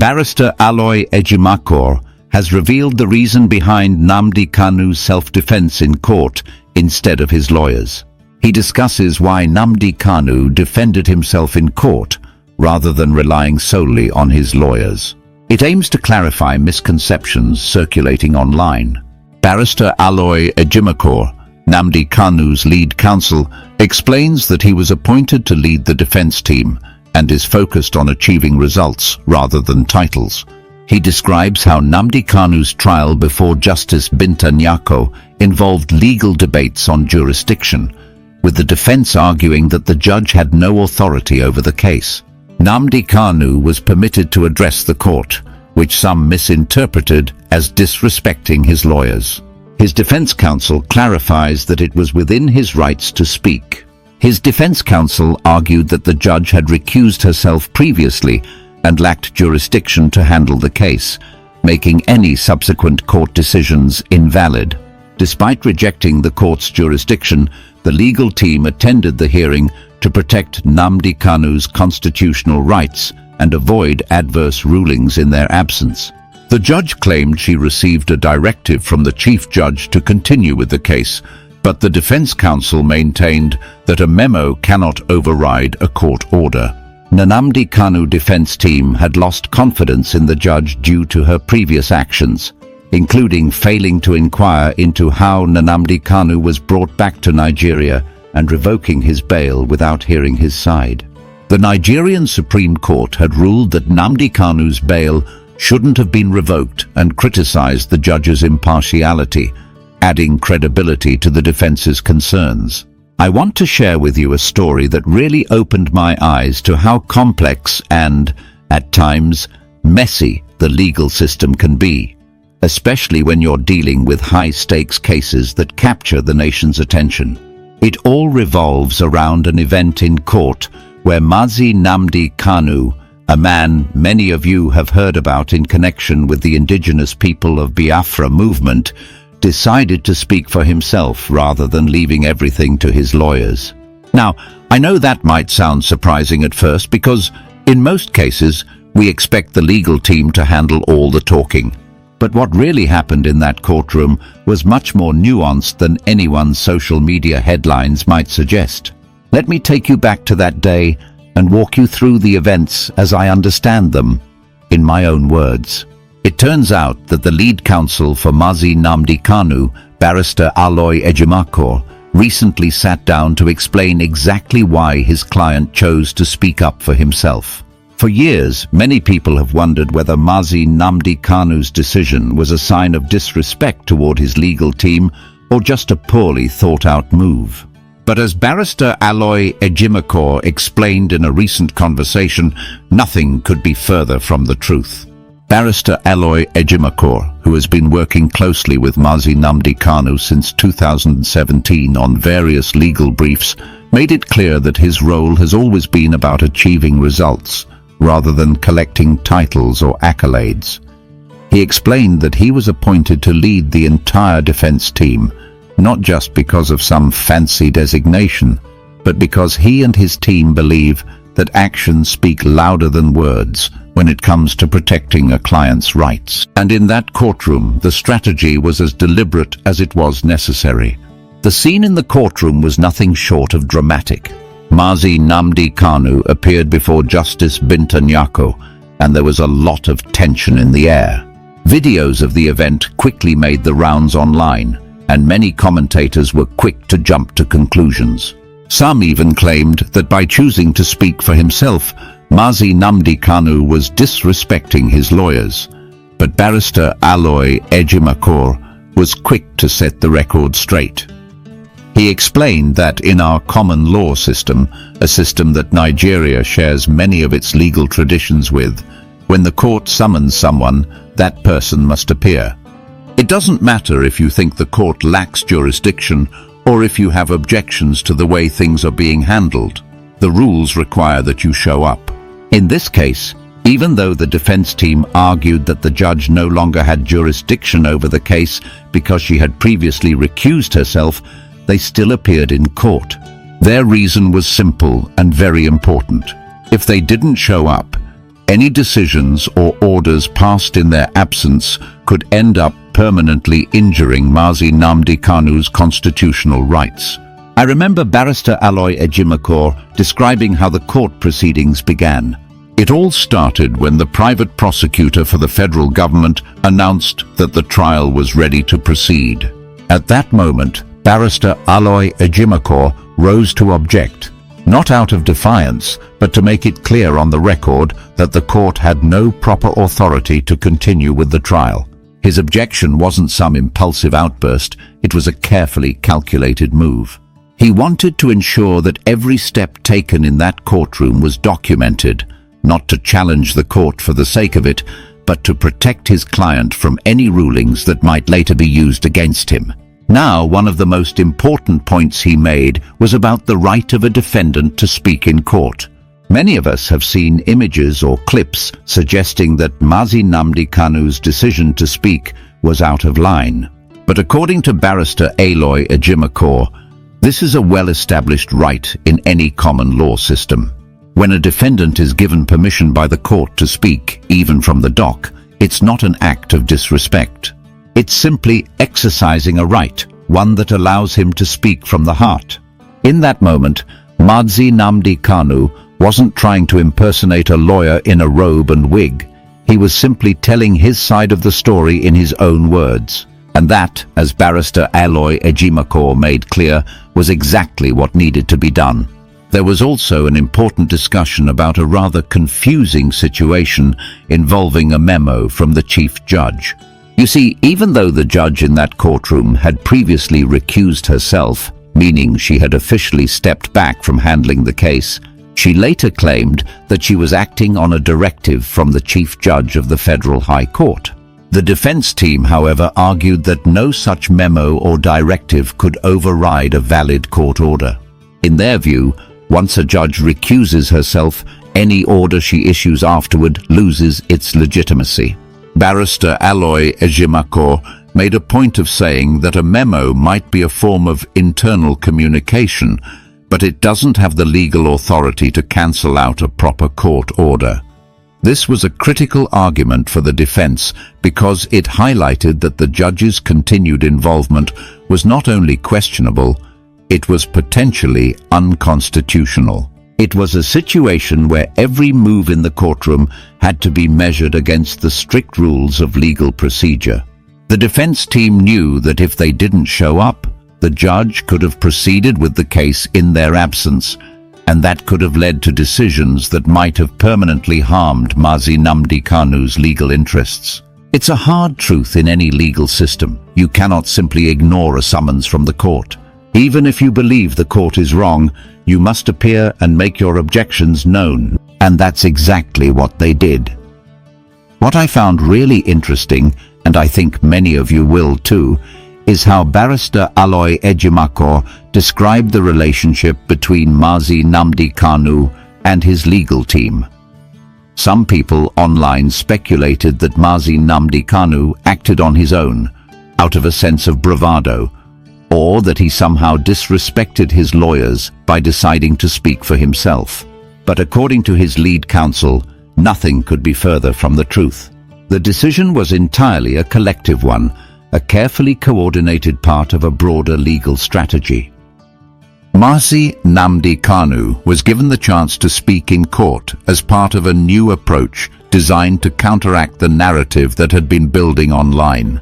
Barrister Aloy Ejimakor has revealed the reason behind Nnamdi Kanu's self-defense in court instead of his lawyers. He discusses why Nnamdi Kanu defended himself in court rather than relying solely on his lawyers. It aims to clarify misconceptions circulating online. Barrister Aloy Ejimakor, Nnamdi Kanu's lead counsel, explains that he was appointed to lead the defense team and is focused on achieving results rather than titles. He describes how Nnamdi Kanu's trial before Justice Binta Nyako involved legal debates on jurisdiction, with the defense arguing that the judge had no authority over the case. Nnamdi Kanu was permitted to address the court, which some misinterpreted as disrespecting his lawyers. His defense counsel clarifies that it was within his rights to speak. His defense counsel argued that the judge had recused herself previously and lacked jurisdiction to handle the case, making any subsequent court decisions invalid. Despite rejecting the court's jurisdiction, the legal team attended the hearing to protect Nnamdi Kanu's constitutional rights and avoid adverse rulings in their absence. The judge claimed she received a directive from the chief judge to continue with the case, but the defense counsel maintained that a memo cannot override a court order. Nnamdi Kanu defense team had lost confidence in the judge due to her previous actions, including failing to inquire into how Nnamdi Kanu was brought back to Nigeria and revoking his bail without hearing his side. The Nigerian Supreme Court had ruled that Nnamdi Kanu's bail shouldn't have been revoked and criticized the judge's impartiality, adding credibility to the defense's concerns. I want to share with you a story that really opened my eyes to how complex and, at times, messy the legal system can be, especially when you're dealing with high-stakes cases that capture the nation's attention. It all revolves around an event in court where Mazi Nnamdi Kanu, a man many of you have heard about in connection with the indigenous people of Biafra movement, decided to speak for himself rather than leaving everything to his lawyers. Now, I know that might sound surprising at first because, in most cases, we expect the legal team to handle all the talking. But what really happened in that courtroom was much more nuanced than anyone's social media headlines might suggest. Let me take you back to that day and walk you through the events as I understand them, in my own words. It turns out that the lead counsel for Mazi Nnamdi Kanu, Barrister Aloy Ejimakor, recently sat down to explain exactly why his client chose to speak up for himself. For years, many people have wondered whether Mazi Nnamdi Kanu's decision was a sign of disrespect toward his legal team or just a poorly thought-out move. But as Barrister Aloy Ejimakor explained in a recent conversation, nothing could be further from the truth. Barrister Aloy Ejimakor, who has been working closely with Mazi Nnamdi Kanu since 2017 on various legal briefs, made it clear that his role has always been about achieving results, rather than collecting titles or accolades. He explained that he was appointed to lead the entire defense team, not just because of some fancy designation, but because he and his team believe that actions speak louder than words when it comes to protecting a client's rights. And in that courtroom, the strategy was as deliberate as it was necessary. The scene in the courtroom was nothing short of dramatic. Mazi Nnamdi Kanu appeared before Justice Binta Nyako, and there was a lot of tension in the air. Videos of the event quickly made the rounds online, and many commentators were quick to jump to conclusions. Some even claimed that by choosing to speak for himself, Mazi Nnamdi Kanu was disrespecting his lawyers. But Barrister Aloy Ejimakor was quick to set the record straight. He explained that in our common law system, a system that Nigeria shares many of its legal traditions with, when the court summons someone, that person must appear. It doesn't matter if you think the court lacks jurisdiction or if you have objections to the way things are being handled. The rules require that you show up. In this case, even though the defense team argued that the judge no longer had jurisdiction over the case because she had previously recused herself, they still appeared in court. Their reason was simple and very important. If they didn't show up, Any decisions or orders passed in their absence could end up permanently injuring Mazi Nnamdi Kanu's constitutional rights. I remember Barrister Aloy Ejimakor describing how the court proceedings began. It all started when the private prosecutor for the federal government announced that the trial was ready to proceed. At that moment, Barrister Aloy Ejimakor rose to object, not out of defiance, but to make it clear on the record that the court had no proper authority to continue with the trial. His objection wasn't some impulsive outburst, it was a carefully calculated move. He wanted to ensure that every step taken in that courtroom was documented, not to challenge the court for the sake of it, but to protect his client from any rulings that might later be used against him. Now, one of the most important points he made was about the right of a defendant to speak in court. Many of us have seen images or clips suggesting that Mazi Nnamdi Kanu's decision to speak was out of line. But according to Barrister Aloy Ejimakor, this is a well-established right in any common law system. When a defendant is given permission by the court to speak, even from the dock, it's not an act of disrespect. It's simply exercising a right, one that allows him to speak from the heart. In that moment, Mazi Nnamdi Kanu wasn't trying to impersonate a lawyer in a robe and wig. He was simply telling his side of the story in his own words. And that, as Barrister Aloy Ejimakor made clear, was exactly what needed to be done. There was also an important discussion about a rather confusing situation involving a memo from the chief judge. You see, even though the judge in that courtroom had previously recused herself, meaning she had officially stepped back from handling the case, she later claimed that she was acting on a directive from the chief judge of the Federal High Court. The defense team, however, argued that no such memo or directive could override a valid court order. In their view, once a judge recuses herself, any order she issues afterward loses its legitimacy. Barrister Aloy Ejimakor made a point of saying that a memo might be a form of internal communication, but it doesn't have the legal authority to cancel out a proper court order. This was a critical argument for the defense because it highlighted that the judge's continued involvement was not only questionable, it was potentially unconstitutional. It was a situation where every move in the courtroom had to be measured against the strict rules of legal procedure. The defense team knew that if they didn't show up, the judge could have proceeded with the case in their absence, and that could have led to decisions that might have permanently harmed Mazi Nnamdi Kanu's legal interests. It's a hard truth in any legal system. You cannot simply ignore a summons from the court. Even if you believe the court is wrong, you must appear and make your objections known, and that's exactly what they did. What I found really interesting, and I think many of you will too, is how Barrister Aloy Ejimakor described the relationship between Mazi Nnamdi Kanu and his legal team. Some people online speculated that Mazi Nnamdi Kanu acted on his own, out of a sense of bravado, or that he somehow disrespected his lawyers by deciding to speak for himself. But according to his lead counsel, nothing could be further from the truth. The decision was entirely a collective one, a carefully coordinated part of a broader legal strategy. Mazi Nnamdi Kanu was given the chance to speak in court as part of a new approach designed to counteract the narrative that had been building online,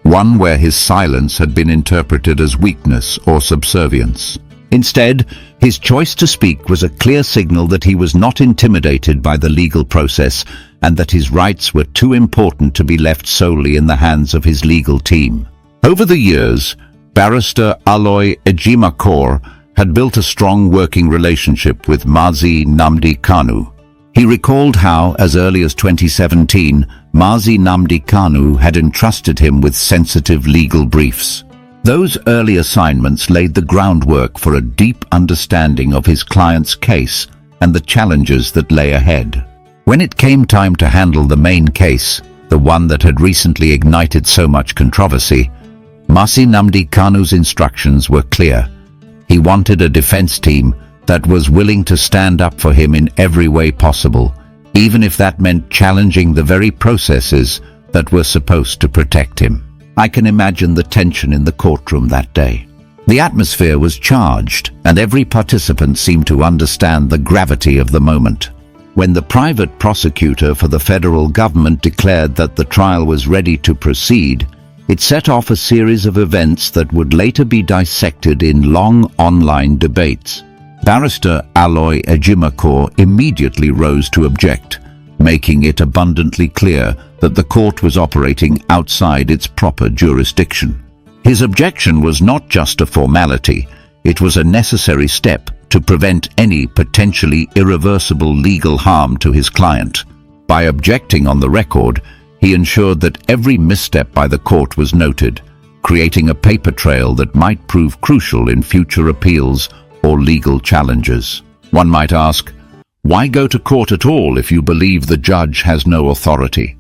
one where his silence had been interpreted as weakness or subservience. Instead, his choice to speak was a clear signal that he was not intimidated by the legal process and that his rights were too important to be left solely in the hands of his legal team. Over the years, Barrister Aloy Ejimakor had built a strong working relationship with Mazi Nnamdi Kanu. He recalled how, as early as 2017, Mazi Nnamdi Kanu had entrusted him with sensitive legal briefs. Those early assignments laid the groundwork for a deep understanding of his client's case and the challenges that lay ahead. When it came time to handle the main case, the one that had recently ignited so much controversy, Mazi Nnamdi Kanu's instructions were clear. He wanted a defense team that was willing to stand up for him in every way possible, even if that meant challenging the very processes that were supposed to protect him. I can imagine the tension in the courtroom that day. The atmosphere was charged, and every participant seemed to understand the gravity of the moment. When the private prosecutor for the federal government declared that the trial was ready to proceed, it set off a series of events that would later be dissected in long online debates. Barrister Aloy Ejimakor immediately rose to object, making it abundantly clear that the court was operating outside its proper jurisdiction. His objection was not just a formality, it was a necessary step to prevent any potentially irreversible legal harm to his client. By objecting on the record, he ensured that every misstep by the court was noted, creating a paper trail that might prove crucial in future appeals or legal challenges. One might ask, why go to court at all if you believe the judge has no authority?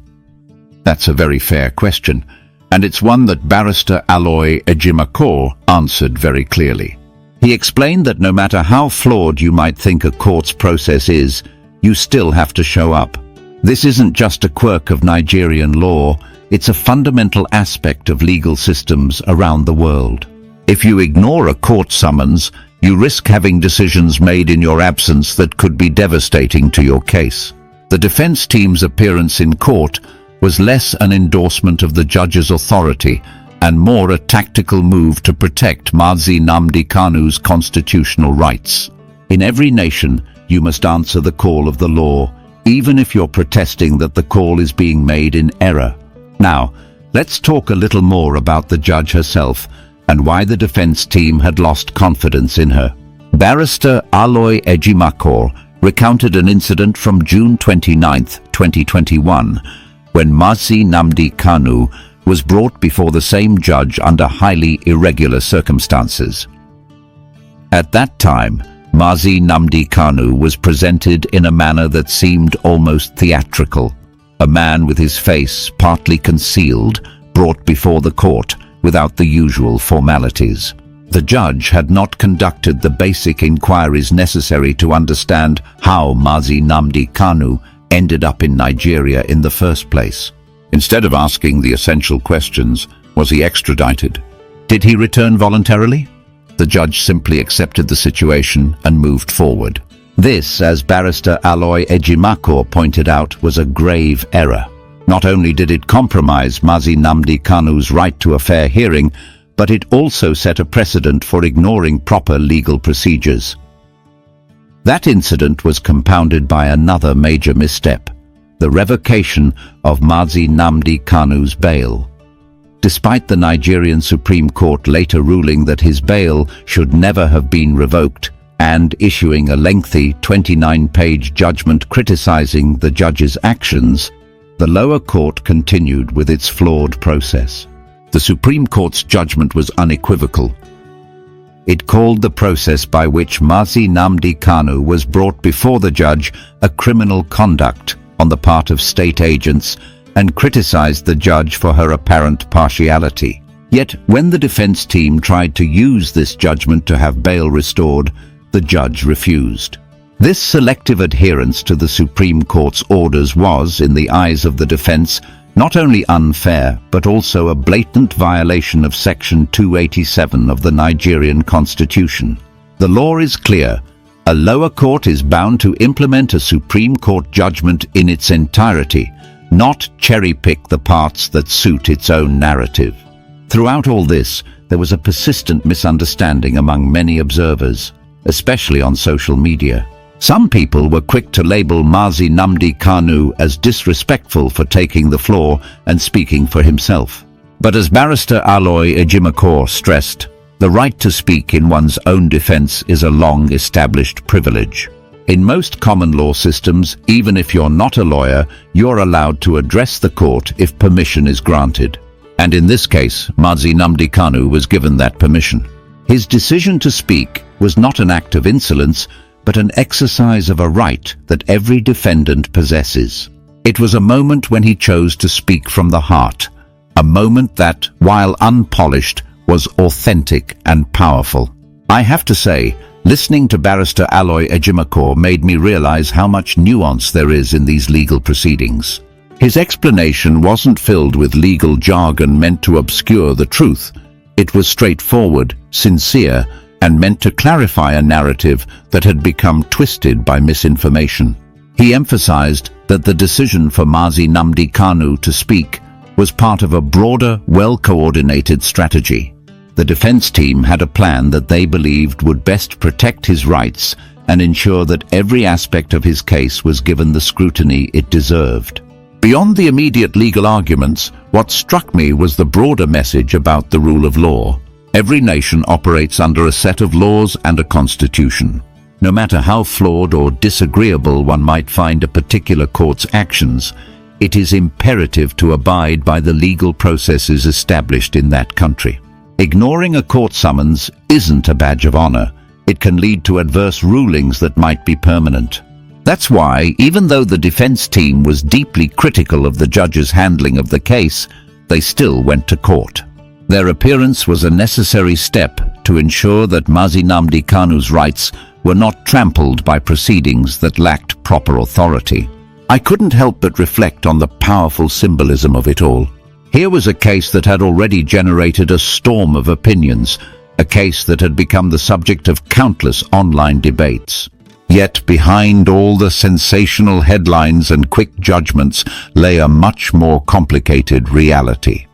That's a very fair question, and it's one that Barrister Aloy Ejimakor answered very clearly. He explained that no matter how flawed you might think a court's process is, you still have to show up. This isn't just a quirk of Nigerian law, it's a fundamental aspect of legal systems around the world. If you ignore a court summons, you risk having decisions made in your absence that could be devastating to your case. The defense team's appearance in court was less an endorsement of the judge's authority and more a tactical move to protect Mazi Nnamdi Kanu's constitutional rights. In every nation, you must answer the call of the law, even if you're protesting that the call is being made in error. Now, let's talk a little more about the judge herself and why the defense team had lost confidence in her. Barrister Aloy Ejimakor recounted an incident from June 29, 2021, when Mazi Nnamdi Kanu was brought before the same judge under highly irregular circumstances. At that time, Mazi Nnamdi Kanu was presented in a manner that seemed almost theatrical. A man with his face partly concealed, brought before the court without the usual formalities. The judge had not conducted the basic inquiries necessary to understand how Mazi Nnamdi Kanu ended up in Nigeria in the first place. Instead of asking the essential questions, was he extradited? Did he return voluntarily? The judge simply accepted the situation and moved forward. This, as Barrister Aloy Ejimakor pointed out, was a grave error. Not only did it compromise Mazi Nnamdi Kanu's right to a fair hearing, but it also set a precedent for ignoring proper legal procedures. That incident was compounded by another major misstep: the revocation of Mazi Nnamdi Kanu's bail. Despite the Nigerian Supreme Court later ruling that his bail should never have been revoked and issuing a lengthy 29-page judgment criticizing the judge's actions, the lower court continued with its flawed process. The Supreme Court's judgment was unequivocal. It called the process by which Mazi Nnamdi Kanu was brought before the judge a criminal conduct on the part of state agents and criticized the judge for her apparent partiality. Yet, when the defense team tried to use this judgment to have bail restored, the judge refused. This selective adherence to the Supreme Court's orders was, in the eyes of the defense, not only unfair, but also a blatant violation of Section 287 of the Nigerian Constitution. The law is clear: a lower court is bound to implement a Supreme Court judgment in its entirety, not cherry-pick the parts that suit its own narrative. Throughout all this, there was a persistent misunderstanding among many observers, especially on social media. Some people were quick to label Mazi Nnamdi Kanu as disrespectful for taking the floor and speaking for himself. But as Barrister Aloy Ejimakor stressed, the right to speak in one's own defense is a long-established privilege. In most common law systems, even if you're not a lawyer, you're allowed to address the court if permission is granted. And in this case, Mazi Nnamdi Kanu was given that permission. His decision to speak was not an act of insolence, but an exercise of a right that every defendant possesses. It was a moment when he chose to speak from the heart, a moment that, while unpolished, was authentic and powerful. I have to say, Listening to Barrister Aloy Ejimakor made me realize how much nuance there is in these legal proceedings. His explanation wasn't filled with legal jargon meant to obscure the truth. It was straightforward, sincere, and meant to clarify a narrative that had become twisted by misinformation. He emphasized that the decision for Mazi Nnamdi Kanu to speak was part of a broader, well-coordinated strategy. The defense team had a plan that they believed would best protect his rights and ensure that every aspect of his case was given the scrutiny it deserved. Beyond the immediate legal arguments, what struck me was the broader message about the rule of law. Every nation operates under a set of laws and a constitution. No matter how flawed or disagreeable one might find a particular court's actions, it is imperative to abide by the legal processes established in that country. Ignoring a court summons isn't a badge of honor. It can lead to adverse rulings that might be permanent. That's why, even though the defense team was deeply critical of the judge's handling of the case, they still went to court. Their appearance was a necessary step to ensure that Mazi Nnamdi Kanu's rights were not trampled by proceedings that lacked proper authority. I couldn't help but reflect on the powerful symbolism of it all. Here was a case that had already generated a storm of opinions, a case that had become the subject of countless online debates. Yet behind all the sensational headlines and quick judgments lay a much more complicated reality.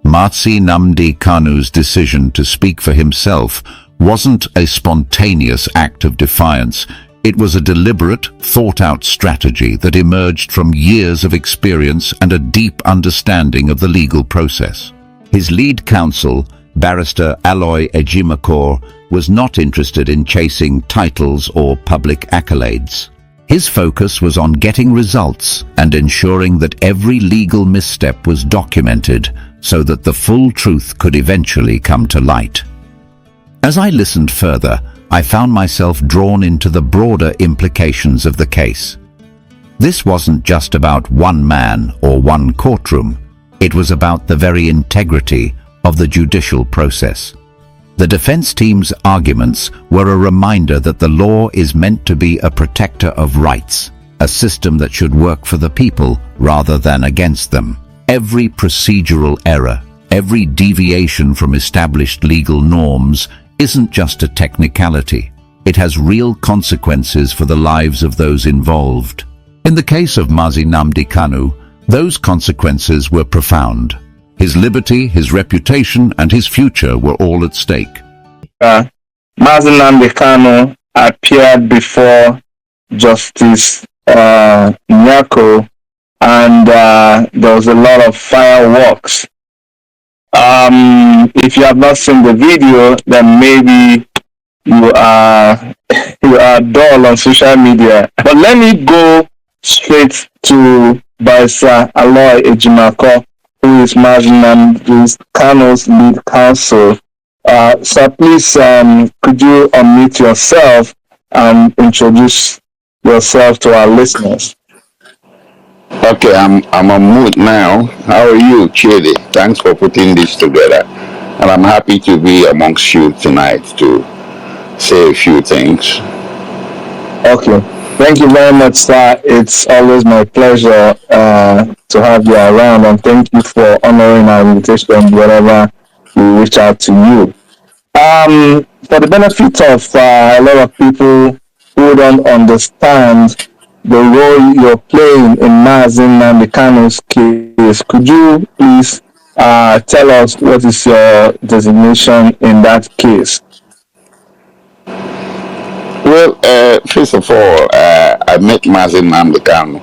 Mazi Nnamdi Kanu's decision to speak for himself wasn't a spontaneous act of defiance. It was a deliberate, thought-out strategy that emerged from years of experience and a deep understanding of the legal process. His lead counsel, Barrister Aloy Ejimakor, was not interested in chasing titles or public accolades. His focus was on getting results and ensuring that every legal misstep was documented so that the full truth could eventually come to light. As I listened further, I found myself drawn into the broader implications of the case. This wasn't just about one man or one courtroom. It was about the very integrity of the judicial process. The defense team's arguments were a reminder that the law is meant to be a protector of rights, a system that should work for the people rather than against them. Every procedural error, every deviation from established legal norms isn't just a technicality. It has real consequences for the lives of those involved. In the case of Mazi Nnamdi Kanu, those consequences were profound. His liberty, his reputation, and his future were all at stake. Mazi Nnamdi Kanu appeared before Justice Nyako, and there was a lot of fireworks. If you have not seen the video, then maybe you are dull on social media. But let me go straight to Barrister Aloy Ejimakor, who is Mazi Nnamdi Kanu's lead counsel. So please, could you unmute yourself and introduce yourself to our listeners? Okay, I'm on mute now. How are you, Chidi? Thanks for putting this together. And I'm happy to be amongst you tonight to say a few things. Okay. Thank you very much, sir. It's always my pleasure to have you around, and thank you for honoring our invitation whenever we reach out to you. For the benefit of a lot of people who don't understand the role you're playing in Mazi Nnamdi Kanu's case, could you please tell us what is your designation in that case? Well, first of all, I met Mazi Nnamdi Kanu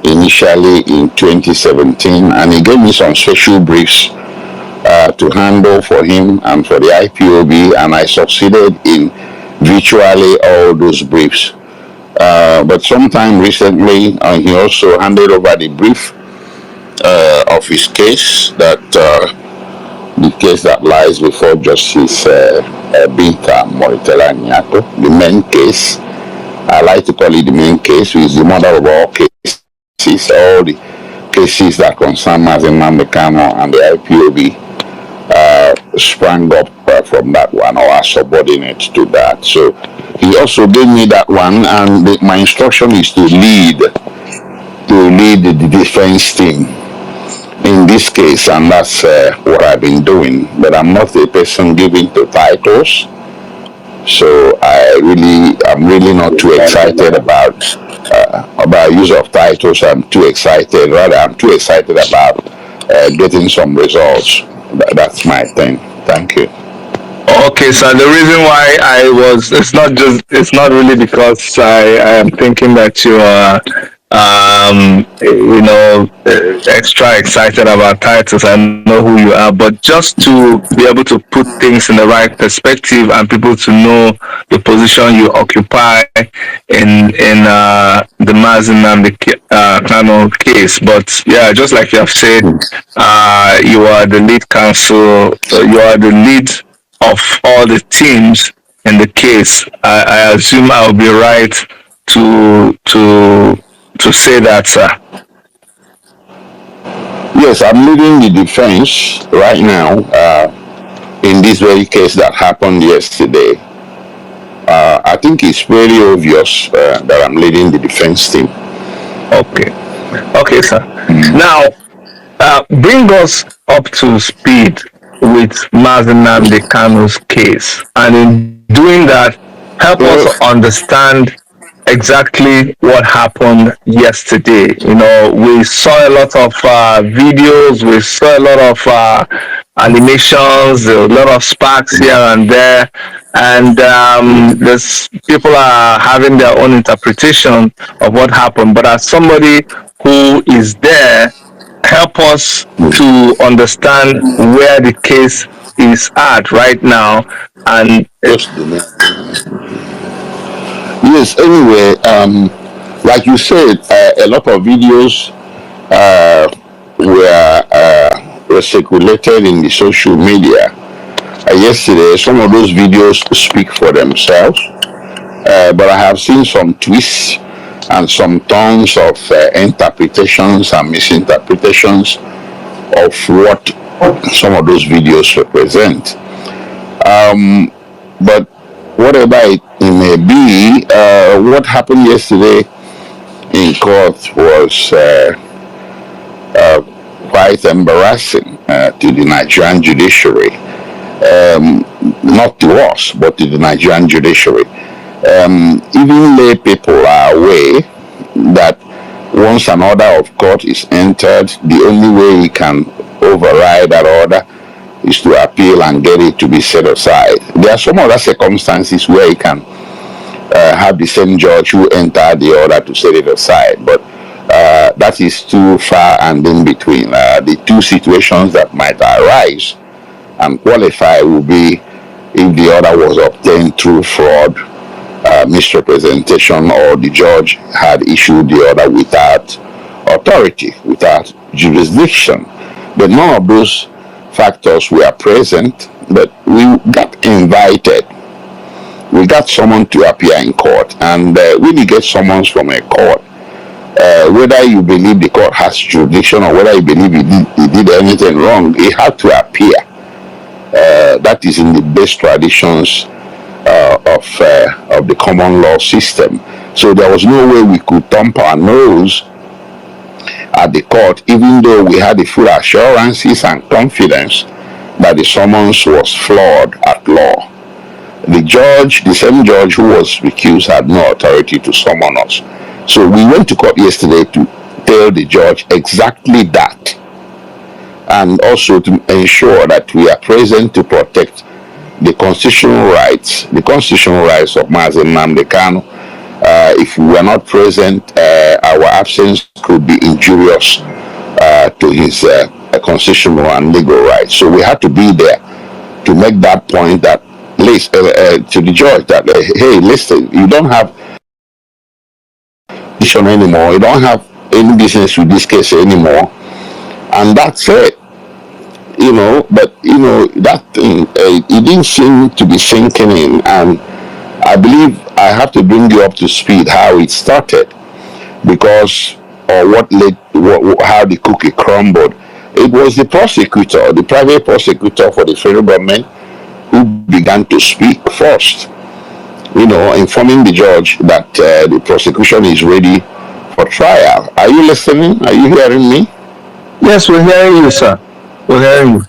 initially in 2017, and he gave me some special briefs to handle for him and for the IPOB, and I succeeded in virtually all those briefs. But sometime recently, he also handed over the brief of his case, the case that lies before Justice Binta Moritela Nyato, the main case. I like to call it the main case, which is the mother of all cases, all the cases that concern Mazi Nnamdi Kanu and the IPOB sprang up from that one, or are subordinate to that. So he also gave me that one, and my instruction is to lead the defense team in this case, and that's what I've been doing. But I'm not a person given to titles, so I'm really not too excited about use of titles. I'm too excited. Rather, I'm too excited about getting some results. That's my thing. Thank you. Okay, so the reason why it's not really because I am thinking that you are, extra excited about titles. I know who you are, but just to be able to put things in the right perspective and people to know the position you occupy in the Mazi Nnamdi Kanu case. But yeah, just like you have said, you are the lead counsel, you are the lead of all the teams in the case. I assume I'll be right to say that, sir. Yes, I'm leading the defense right now in this very case that happened yesterday. I think it's very obvious that I'm leading the defense team. Okay, sir. Now, bring us up to speed with Mazi Nnamdi Kanu's case, and in doing that, help us understand exactly what happened yesterday. We saw a lot of videos, we saw a lot of animations, a lot of sparks here and there, and there's people are having their own interpretation of what happened. But as somebody who is there, help us to understand where the case is at right now. And yes, anyway, like you said, a lot of videos were circulated in the social media yesterday. Some of those videos speak for themselves, but I have seen some twists and some tons of interpretations and misinterpretations of what some of those videos represent. But whatever it may be, what happened yesterday in court was quite embarrassing to the Nigerian judiciary. Not to us, but to the Nigerian judiciary. Even lay people are aware that once an order of court is entered, the only way you can override that order is to appeal and get it to be set aside. There are some other circumstances where you can have the same judge who entered the order to set it aside, but that is too far and in between. The two situations that might arise and qualify will be if the order was obtained through fraud, misrepresentation, or the judge had issued the order without authority, without jurisdiction. But none of those factors were present, but we got invited. We got someone to appear in court, and when you get summons from a court, whether you believe the court has jurisdiction or whether you believe he did anything wrong, he had to appear. That is in the best traditions of the common law system. So there was no way we could thump our nose at the court, even though we had the full assurances and confidence that the summons was flawed at law. The same judge who was recused, had no authority to summon us. So we went to court yesterday to tell the judge exactly that, and also to ensure that we are present to protect the constitutional rights of Mazi Nnamdi Kanu. If we were not present, our absence could be injurious to his constitutional and legal rights. So we had to be there to make that point that to the judge that hey, listen, you don't have anymore, you don't have any business with this case anymore, and that's it. But that thing, it didn't seem to be sinking in, and I believe I have to bring you up to speed how it started, because how the cookie crumbled. It was the prosecutor, the private prosecutor for the federal government, who began to speak first, informing the judge that the prosecution is ready for trial. Are you listening? Are you hearing me? Yes, we're hearing you, sir. We're hearing you.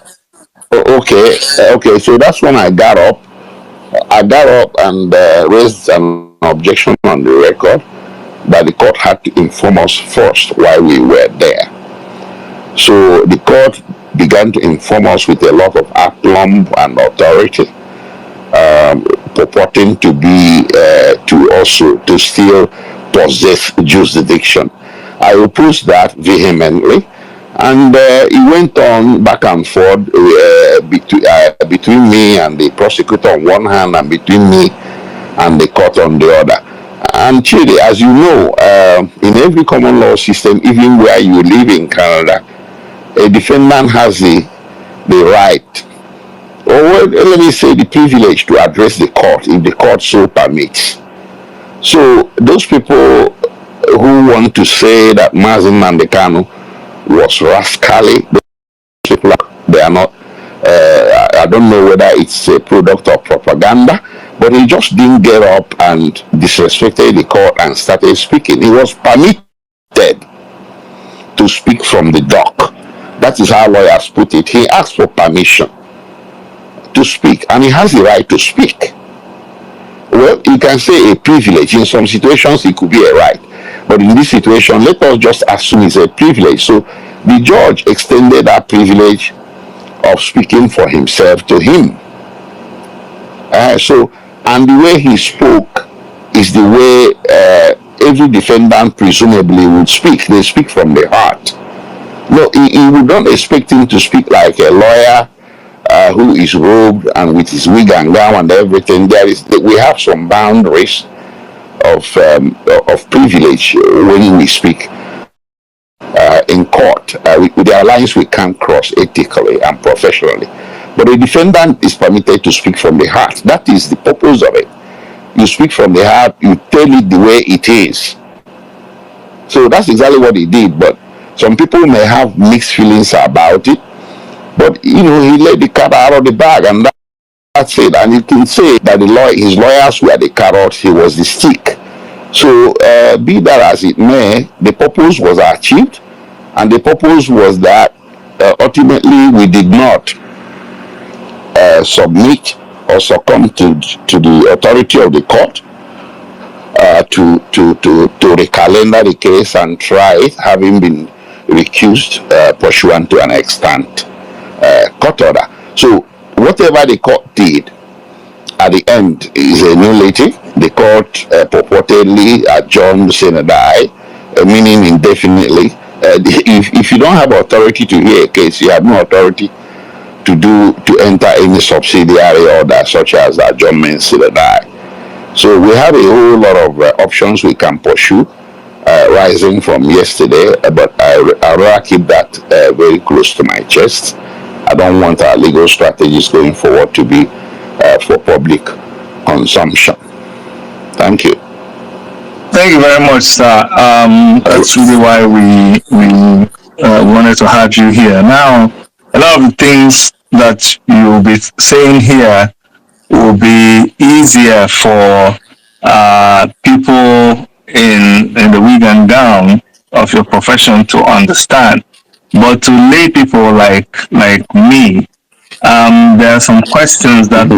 Okay. So that's when I got up. And raised an objection on the record that the court had to inform us first while we were there. So the court began to inform us with a lot of aplomb and authority, purporting to be to still possess jurisdiction. I opposed that vehemently, and it went on back and forth between me and the prosecutor on one hand, and between me and the court on the other. And Chidi, as you know, in every common law system, even where you live in Canada, a defendant has the right, or let me say the privilege, to address the court if the court so permits. So those people who want to say that Mazi Nnamdi Kanu was rascally, they are not. I don't know whether it's a product of propaganda, but he just didn't get up and disrespected the court and started speaking. He was permitted to speak from the dock. That is how lawyers put it. He asked for permission to speak, and he has the right to speak. Well, you can say a privilege. In some situations, it could be a right. But in this situation, let us just assume it's a privilege. So the judge extended that privilege of speaking for himself to him. And the way he spoke is the way every defendant presumably would speak. They speak from the heart. No, you would not expect him to speak like a lawyer who is robed and with his wig and gown and everything. We have some boundaries of privilege when we speak in court. There are lines we can't cross ethically and professionally. But a defendant is permitted to speak from the heart. That is the purpose of it. You speak from the heart, you tell it the way it is. So that's exactly what he did. But some people may have mixed feelings about it. But, he let the cat out of the bag, and that's it. And you can say that his lawyers were the carrot, he was the stick. So, be that as it may, the purpose was achieved. And the purpose was that ultimately we did not submit or succumb to the authority of the court to recalendar the case and try it, having been recused pursuant to an extant court order. So whatever the court did at the end is a nullity. The court purportedly adjourned Senadai, meaning indefinitely. If you don't have authority to hear a case, you have no authority to enter any subsidiary order such as adjournment Senadai. So we have a whole lot of options we can pursue rising from yesterday, but I rather keep that very close to my chest. I don't want our legal strategies going forward to be for public consumption. Thank you. Thank you very much, sir. That's really why we wanted to have you here. Now, a lot of the things that you'll be saying here will be easier for people in the wig and gown of your profession to understand. But to lay people like me, there are some questions that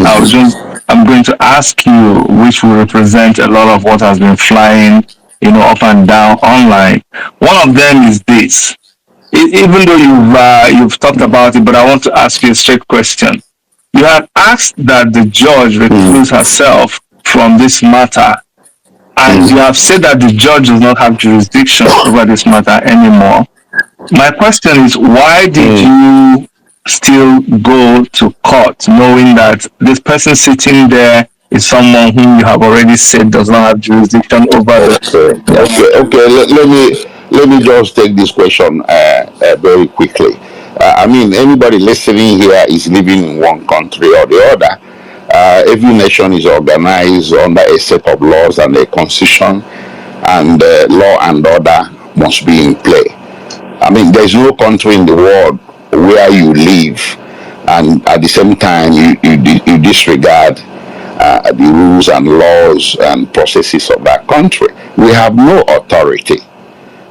I'm going to ask you, which will represent a lot of what has been flying, up and down online. One of them is this. Even though you've talked about it, but I want to ask you a straight question. You have asked that the judge recuse herself from this matter, and you have said that the judge does not have jurisdiction over this matter anymore. My question is, why did you still go to court knowing that this person sitting there is someone whom you have already said does not have jurisdiction over the... Okay. Let me just take this question very quickly. Anybody listening here is living in one country or the other. Every nation is organized under a set of laws and a constitution, and law and order must be in play. There's no country in the world where you live and at the same time you disregard the rules and laws and processes of that country. We have no authority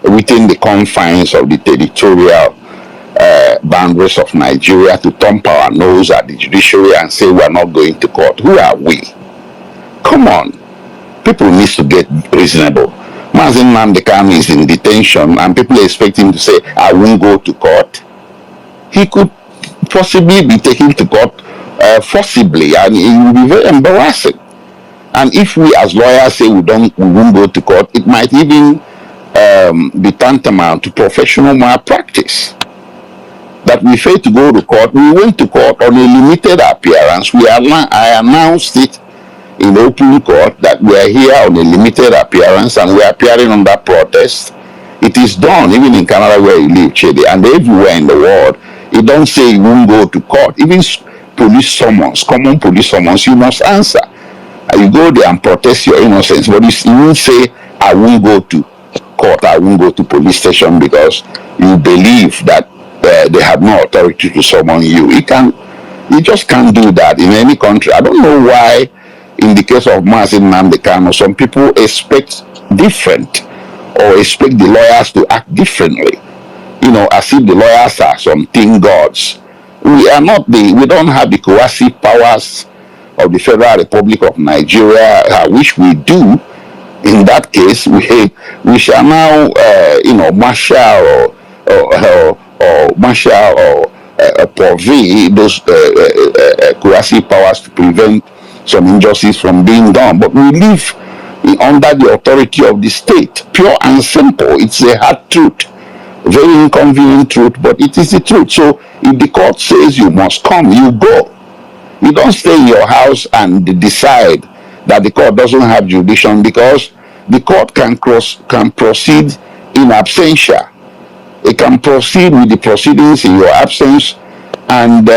within the confines of the territorial boundaries of Nigeria to thump our nose at the judiciary and say we're not going to court. Who are we? Come on. People need to get reasonable. Mazi Nnamdi Kanu is in detention and people expect him to say, I won't go to court. He could possibly be taken to court forcibly, and it will be very embarrassing. And if we as lawyers say we won't go to court, it might even be tantamount to professional malpractice. That we failed to go to court. We went to court on a limited appearance. I announced it in open court that we are here on a limited appearance and we are appearing under protest. It is done even in Canada where you live, Chidi, and everywhere in the world. It don't say you won't go to court. Even police summons, common police summons, you must answer. You go there and protest your innocence, but you won't say I won't go to court, I won't go to police station because you believe that they have no authority to summon you. You just can't do that in any country. I don't know why in the case of Mazi Nnamdi Kanu, some people expect different or expect the lawyers to act differently. As if the lawyers are some thing gods. We don't have the coercive powers of the Federal Republic of Nigeria, which we do. In that case, we shall now, marshal or purvey those coercive powers to prevent some injustice from being done. But we live under the authority of the state, pure and simple. It's a hard truth, very inconvenient truth, but it is the truth. So if the court says you must come, you go. You don't stay in your house and decide that the court doesn't have jurisdiction, because the court can proceed in absentia. It can proceed with the proceedings in your absence and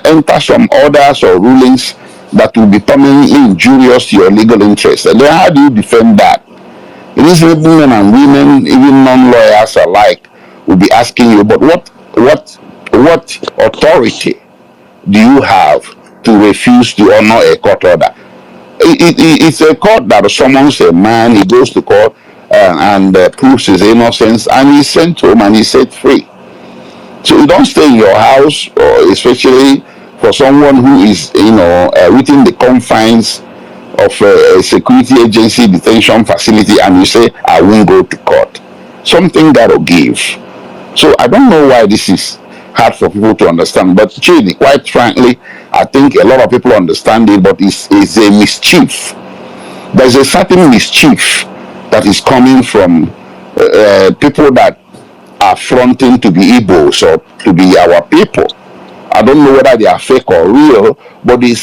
enter some orders or rulings that will be permanently injurious to your legal interests. And then how do you defend that? Reasonable men and women, even non-lawyers alike, will be asking you, but what authority do you have to refuse to honor a court order? It's a court that summons a man, he goes to court and proves his innocence, and he's sent home and he's set free. So you don't stay in your house, or especially for someone who is, within the confines of a security agency detention facility, and you say, I won't go to court. Something gotta give. So I don't know why this is hard for people to understand, but Chidi, quite frankly, I think a lot of people understand it, but it's a mischief. There's a certain mischief that is coming from people that are fronting to be Igbos or to be our people. I don't know whether they are fake or real, but they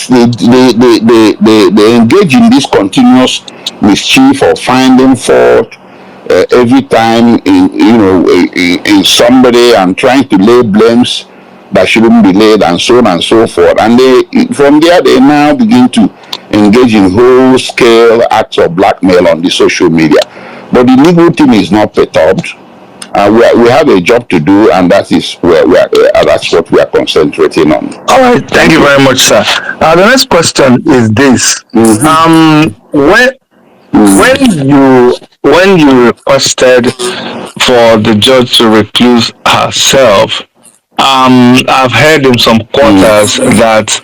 engage in this continuous mischief of finding fault every time in somebody and trying to lay blames that shouldn't be laid, and so on and so forth. And from there they now begin to engage in whole-scale acts of blackmail on the social media. But the legal team is not perturbed. We have a job to do, and that's what we are concentrating on. All right, thank you very much, sir. The next question is this: when you requested for the judge to recuse herself, I've heard in some quarters that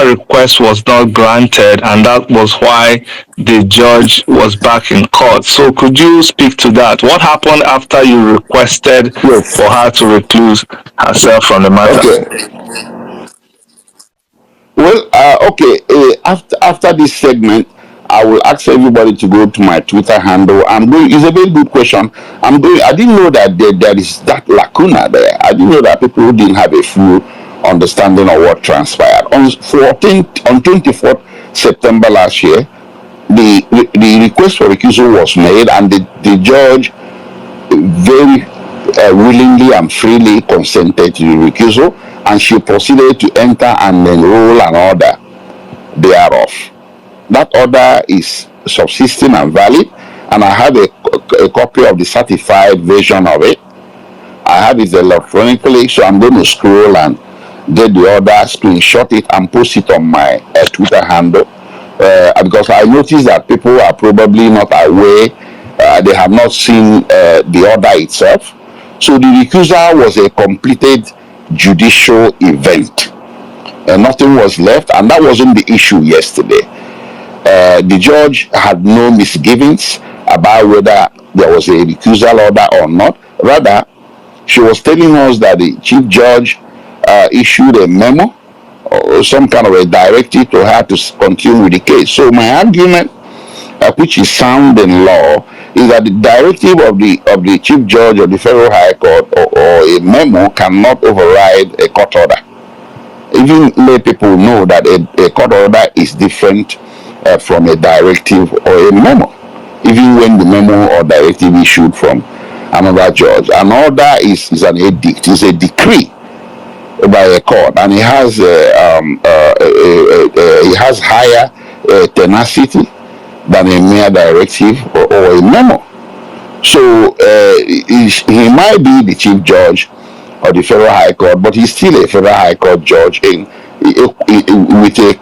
request was not granted, and that was why the judge was back in court. So could you speak to that? What happened after you requested for her to recuse herself from the matter? Okay. Well, after this segment, I will ask everybody to go to my Twitter handle. It's a very good question. I didn't know that there is that lacuna there. I didn't know that people didn't have a full understanding of what transpired. On 24th September last year, the request for recusal was made, and the judge very willingly and freely consented to the recusal, and she proceeded to enter and enroll an order thereof. That order is subsisting and valid, and I have a copy of the certified version of it. I have it electronically, so I'm going to scroll and get the order, screenshot it, and post it on my Twitter handle. Because I noticed that people are probably not aware, they have not seen the order itself. So the recusal was a completed judicial event. Nothing was left, and that wasn't the issue yesterday. The judge had no misgivings about whether there was a recusal order or not. Rather, she was telling us that the chief judge issued a memo or some kind of a directive to her to continue with the case. So my argument, which is sound in law, is that the directive of the chief judge of the Federal High Court or a memo cannot override a court order. Even lay people know that a court order is different from a directive or a memo, even when the memo or directive issued from another judge. An order is an edict, is a decree by a court, and it has higher tenacity than a mere directive or a memo. So he might be the chief judge of the Federal High Court, but he's still a Federal High Court judge with a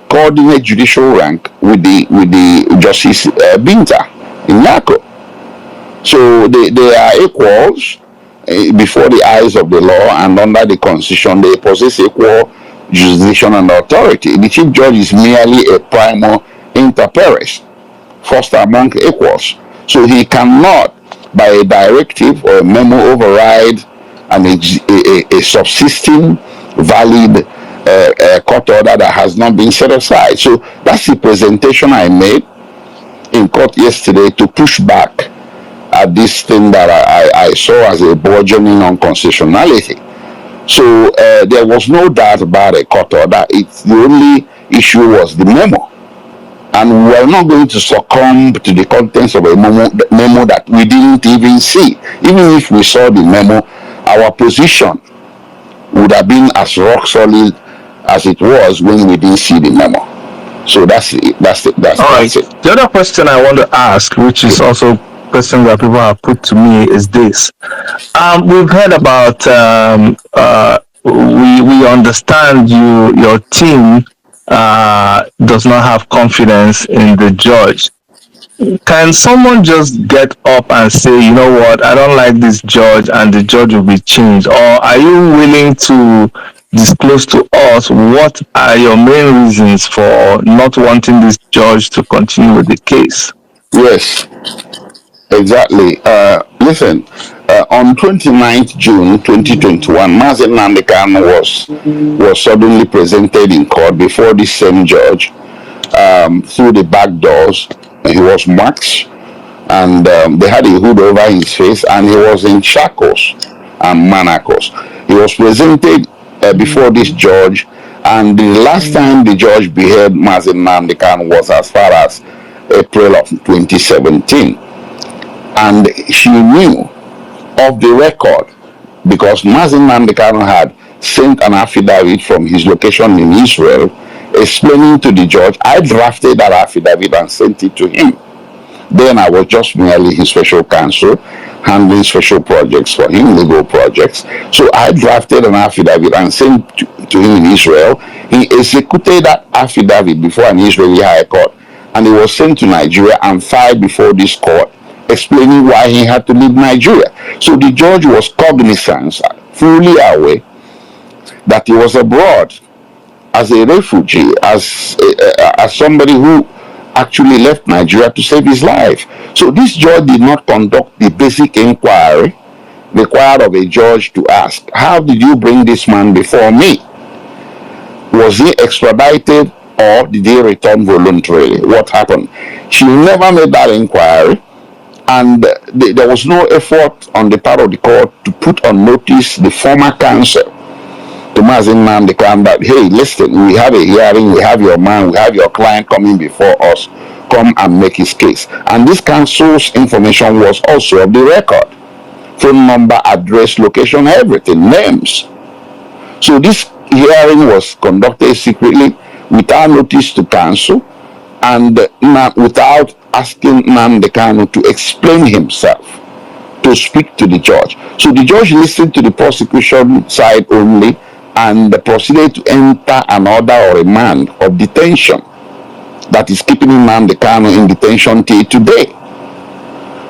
coordinate judicial rank with the Justice Binta in Yako. So they are equals before the eyes of the law, and under the Constitution they possess equal jurisdiction and authority. The chief judge is merely a primo inter pares, first among equals. So he cannot, by a directive or a memo, override a subsisting valid court order that has not been set aside. So that's the presentation I made in court yesterday to push back at this thing that I saw as a burgeoning unconstitutionality. So there was no doubt about a court order. The only issue was the memo. And we're not going to succumb to the contents of a memo that we didn't even see. Even if we saw the memo, our position would have been as rock solid as it was when we didn't see the memo. So that's it. That's it. All right. The other question I want to ask, which is also a question that people have put to me, is this. We've heard about, we understand your team does not have confidence in the judge. Can someone just get up and say, you know what, I don't like this judge, and the judge will be changed? Or are you willing to disclose to us what are your main reasons for not wanting this judge to continue with the case? Yes, exactly. Listen, on 29th June 2021, Mazi Nnamdi Kanu was suddenly presented in court before the same judge through the back doors. He was marked, and they had a hood over his face, and he was in shackles and manacles. He was presented before this judge, and the last time the judge beheld Mazi Nnamdi Kanu was as far as April of 2017. And she knew of the record because Mazi Nnamdi Kanu had sent an affidavit from his location in Israel explaining to the judge. I drafted that affidavit and sent it to him. Then I was just merely his special counsel, handling special projects for him, legal projects. So I drafted an affidavit and sent to him in Israel. He executed that affidavit before an Israeli high court, and it was sent to Nigeria and filed before this court, explaining why he had to leave Nigeria. So the judge was cognizant, fully aware that he was abroad as a refugee, as somebody who actually left Nigeria to save his life. So this judge did not conduct the basic inquiry required of a judge to ask, how did you bring this man before me? Was he extradited or did he return voluntarily? What happened? She never made that inquiry, and there was no effort on the part of the court to put on notice the former counsel to Mazi Nnamdi Kanu that, hey, listen, we have a hearing, we have your man, we have your client coming before us, come and make his case. And this counsel's information was also of the record. Phone number, address, location, everything, names. So this hearing was conducted secretly without notice to counsel and without asking Nnamdi Kanu to explain himself. to speak to the judge. So the judge listened to the prosecution side only and proceeded to enter an order or remand of detention that is keeping Nnamdi Kanu in detention till today.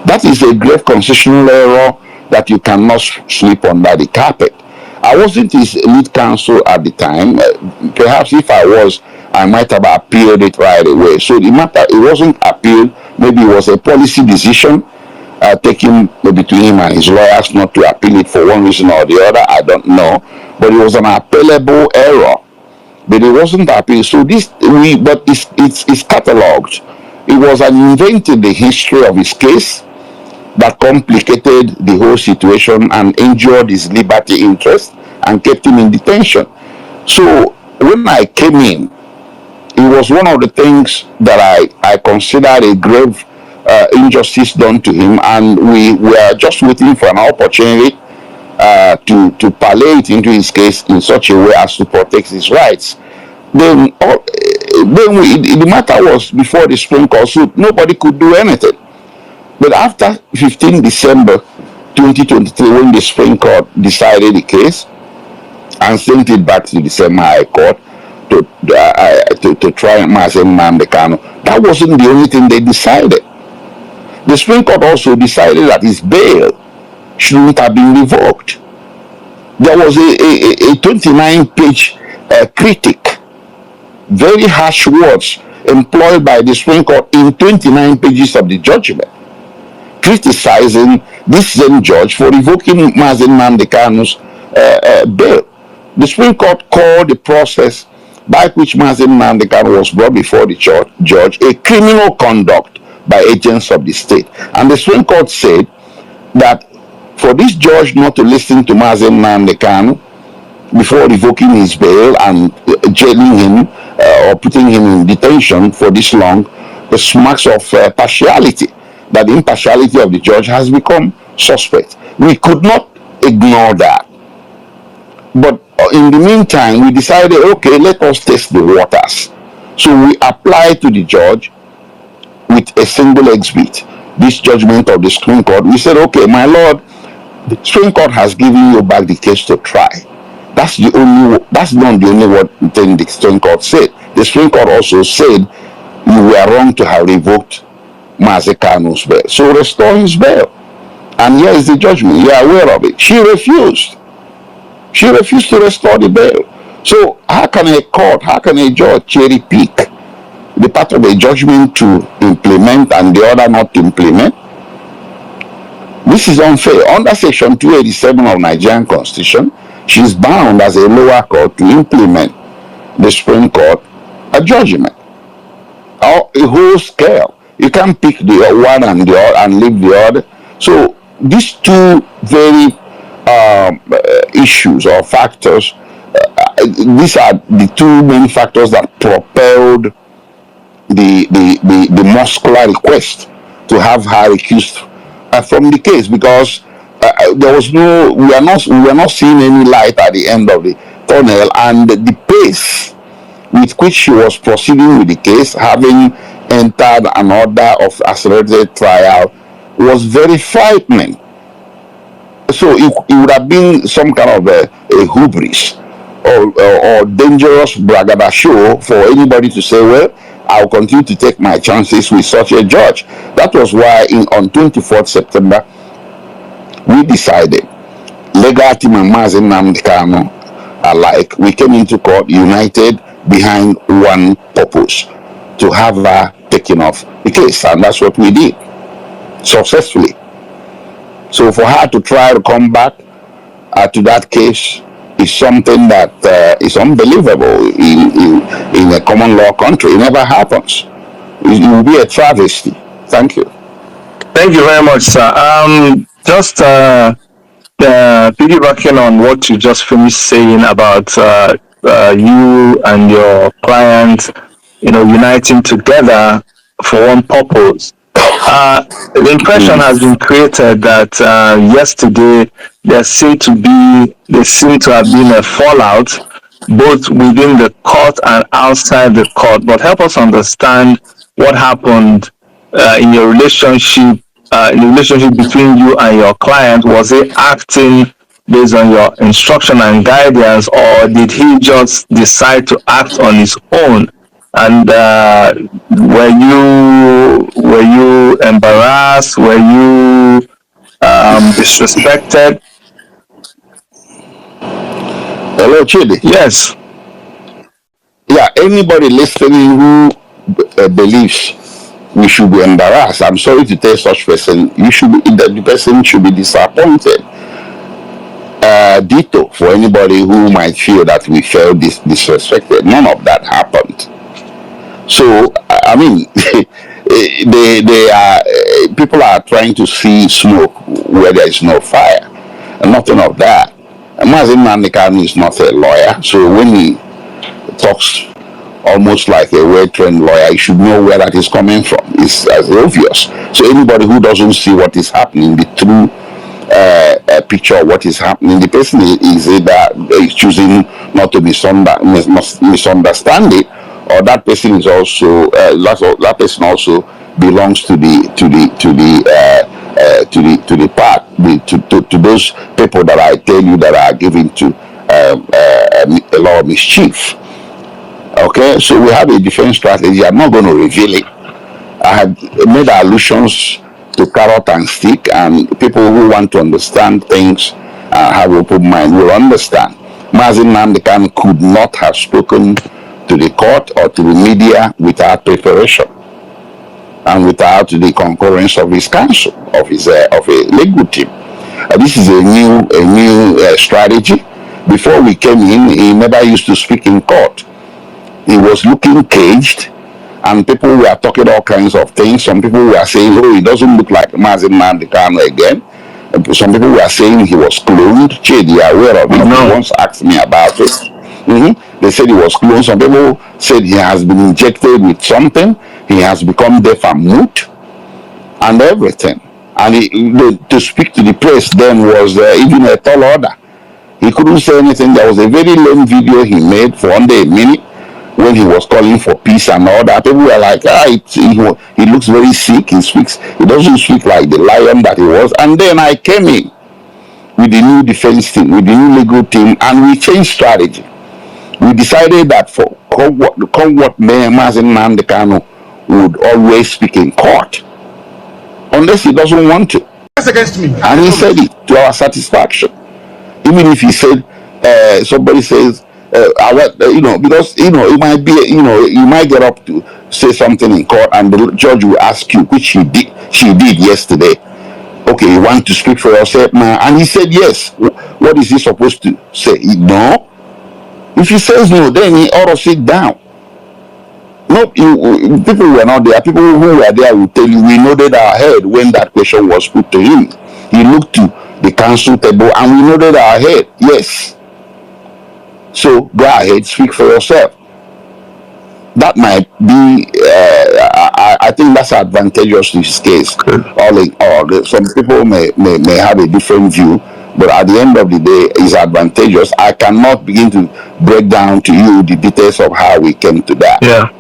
That is a grave constitutional error that you cannot sweep under the carpet. I wasn't his lead counsel at the time. Perhaps if I was, I might have appealed it right away. So the matter, it wasn't appealed. Maybe it was a policy decision taken between him and his lawyers not to appeal it for one reason or the other. I don't know. But it was an appealable error. But it wasn't appealed. So but it's catalogued. It was an event in the history of his case that complicated the whole situation and injured his liberty interest and kept him in detention. So when I came in, it was one of the things that I considered a grave injustice done to him, and we were just waiting for an opportunity to palliate into his case in such a way as to protect his rights. Then the matter was before the Supreme Court, so nobody could do anything. But after 15 December 2023, when the Supreme Court decided the case and sent it back to the same High Court to try Mazi Nnamdi Kanu, that wasn't the only thing they decided. The Supreme Court also decided that his bail shouldn't have been revoked. There was a 29-page critic, very harsh words employed by the Supreme Court in 29 pages of the judgment, criticizing this same judge for revoking Mazi Nnamdi Kanu's bail. The Supreme Court called the process by which Mazi Nnamdi Kanu was brought before the judge a criminal conduct by agents of the state. And the Supreme Court said that for this judge not to listen to Mazi Nnamdi Kanu before revoking his bail and jailing him or putting him in detention for this long, the smacks of partiality, that the impartiality of the judge has become suspect. We could not ignore that. But in the meantime, we decided, okay, let us test the waters. So we applied to the judge with a single exhibit, this judgment of the Supreme Court. We said, okay, my lord, the Supreme Court has given you back the case to try. That's not the only thing the Supreme Court said. The Supreme Court also said you were wrong to have revoked Mazi Kanu's bail. So restore his bail. And here is the judgment. You are aware of it. She refused. She refused to restore the bail. So how can a judge cherry pick the part of a judgment to implement and the other not to implement? This is unfair. Under Section 287 of Nigerian Constitution, she is bound as a lower court to implement the Supreme Court a judgment or a whole scale. You can't pick the one and the other and leave the other. So these two very issues or factors, these are the two main factors that propelled the muscular request to have her recused from the case, because there was we are not seeing any light at the end of the tunnel, and the pace with which she was proceeding with the case, having entered an order of accelerated trial, was very frightening. So it would have been some kind of a hubris or dangerous braggadocio for anybody to say, well, I'll continue to take my chances with such a judge. That was why on 24th September, we decided, legal team and Mazi Nnamdi Kanu alike, we came into court united behind one purpose: to have her taken off the case. And that's what we did successfully. So for her to try to come back to that case is something that is unbelievable in a common law country. It never happens. It will be a travesty. Thank you. Thank you very much, sir. Just piggybacking on what you just finished saying about you and your client, uniting together for one purpose. The impression has been created that yesterday there seemed to have been a fallout both within the court and outside the court. But help us understand what happened in your relationship in the relationship between you and your client? Was he acting based on your instruction and guidance, or did he just decide to act on his own? And were you embarrassed? Were you disrespected? Hello, Chidi. Yes. Yeah, anybody listening who believes we should be embarrassed, I'm sorry to tell such person, you should be, the person should be disappointed. Ditto for anybody who might feel that we felt disrespected. None of that happened. So I mean, they are people are trying to see smoke where there is no fire, and nothing of that. Mazi Nnamdi Kanu is not a lawyer, so when he talks almost like a well-trained lawyer, you should know where that is coming from. It's as obvious. So anybody who doesn't see what is happening, the true picture of what is happening, the person is either choosing not to misunderstand it, or that person is also that person also belongs to the part to those people that I tell you that are given to a lot of mischief. Okay, so we have a different strategy. I'm not going to reveal it. I have made allusions to carrot and stick, and people who want to understand things have open mind will understand. Mazi Nnamdi Kanu could not have spoken to the court or to the media without preparation and without the concurrence of his counsel, of a legal team. This is a new strategy. Before we came in, he never used to speak in court. He was looking caged, and people were talking all kinds of things. Some people were saying, "Oh, he doesn't look like Mazi Nnamdi Kanu again." Some people were saying he was cloned. Chidi, you are aware of it. No. He once asked me about it. They said he was cloned. Some people said he has been injected with something. He has become deaf and mute, and everything. And to speak to the press then was even a tall order. He couldn't say anything. There was a very long video he made for under a minute when he was calling for peace and all that. People were like, he looks very sick. He doesn't speak like the lion that he was. And then I came in with the new defense team, with the new legal team, and we changed strategy. We decided that for come what may, Mazi Nnamdi Kanu would always speak in court, unless he doesn't want to. That's against me. And he said it to our satisfaction. Even if he said, somebody says, because it might be, you might get up to say something in court, and the judge will ask you, which she did yesterday. Okay, you want to speak for yourself now? And he said yes. What is he supposed to say? No. If he says no, then he ought to sit down. No, people were not there. People who were there will tell you, we nodded our head when that question was put to him. He looked to the counsel table and we nodded our head. Yes. So go ahead, speak for yourself. That might be, I think that's advantageous to his case. Some people may have a different view, but at the end of the day, it's advantageous. I cannot begin to break down to you the details of how we came to that. Yeah.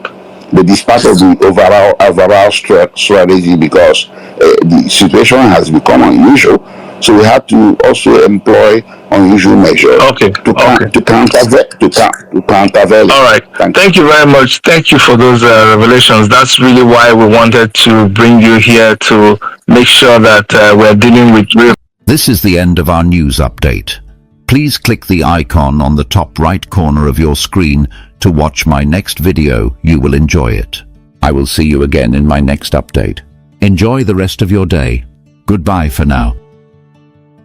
But it's part of the overall strategy, because the situation has become unusual. So we have to also employ unusual measures to countervail. All right. Thank you very much. Thank you for those revelations. That's really why we wanted to bring you here, to make sure that we're dealing with real. This is the end of our news update. Please click the icon on the top right corner of your screen to watch my next video. You will enjoy it. I will see you again in my next update. Enjoy the rest of your day. Goodbye for now.